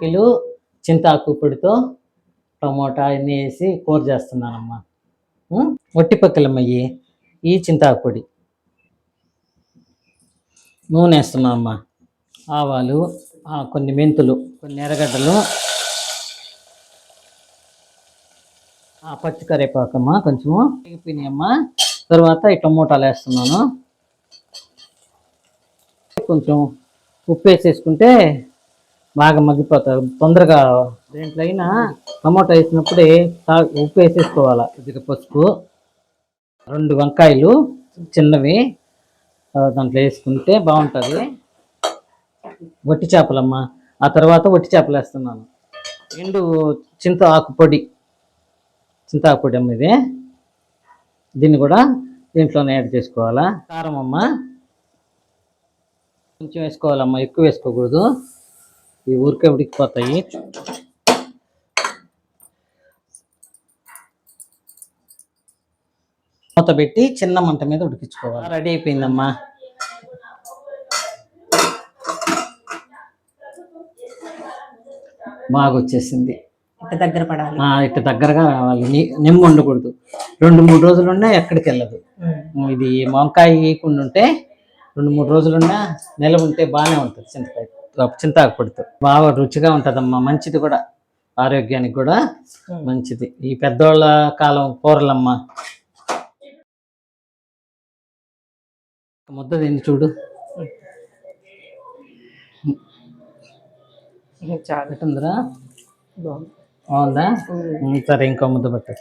Kilo చింతాకు పొడితో tomato అన్నీ వేసి కూర చేస్తున్నానమ్మా. వట్టి పక్కలమ్మ ఈ చింతాకు పొడి. నూనె వేస్తున్నామమ్మా. ఆవాలు, కొన్ని మెంతులు, కొన్ని ఎర్రగడ్డలు, పచ్చి కరివేపాకమ్మా కొంచెము వేగిపోయినాయమ్మా. తర్వాత ఈ టమోటాలు వేస్తున్నాను. కొంచెం ఉప్పు వేసేసుకుంటే బాగా మగ్గిపోతాయి తొందరగా. దేంట్లో అయినా టమోటా వేసినప్పుడే ఉప్పు వేసేసుకోవాలి. కొద్దిగా పసుపు, 2 వంకాయలు చిన్నవి దాంట్లో వేసుకుంటే బాగుంటుంది. వట్టి చేపలమ్మా. ఆ తర్వాత వట్టి చేపలు వేస్తున్నాను. ఎండు చింతాకు పొడి అమ్మ ఇది. దీన్ని కూడా దీంట్లోనే యాడ్ చేసుకోవాలా. కారం అమ్మ కొంచెం వేసుకోవాలమ్మా, ఎక్కువ వేసుకోకూడదు, ఈ ఊరికే ఉడికిపోతాయి. మూత పెట్టి చిన్న మంట మీద ఉడికించుకోవాలి. రెడీ అయిపోయిందమ్మా. బాగా వచ్చేసింది. దగ్గర పడాలి, ఇట్లా దగ్గరగా రావాలి. నిమ్మ ఉండకూడదు. 2-3 రోజులున్నా ఎక్కడికి వెళ్ళదు. ఇది వంకాయ వేయకుండా ఉంటే 2-3 రోజులున్నా నిలవ ఉంటే బాగానే ఉంటుంది. చింతాకు పొడితో బాగా రుచిగా ఉంటుందమ్మా. మంచిది కూడా, ఆరోగ్యానికి కూడా మంచిది. ఈ పెద్దోళ్ళ కాలం కూరలమ్మా. ముద్ద తిని చూడు, చాలా ఉందిరా. బాగుందా? సరే, ఇంకో ముద్ద పట్టు.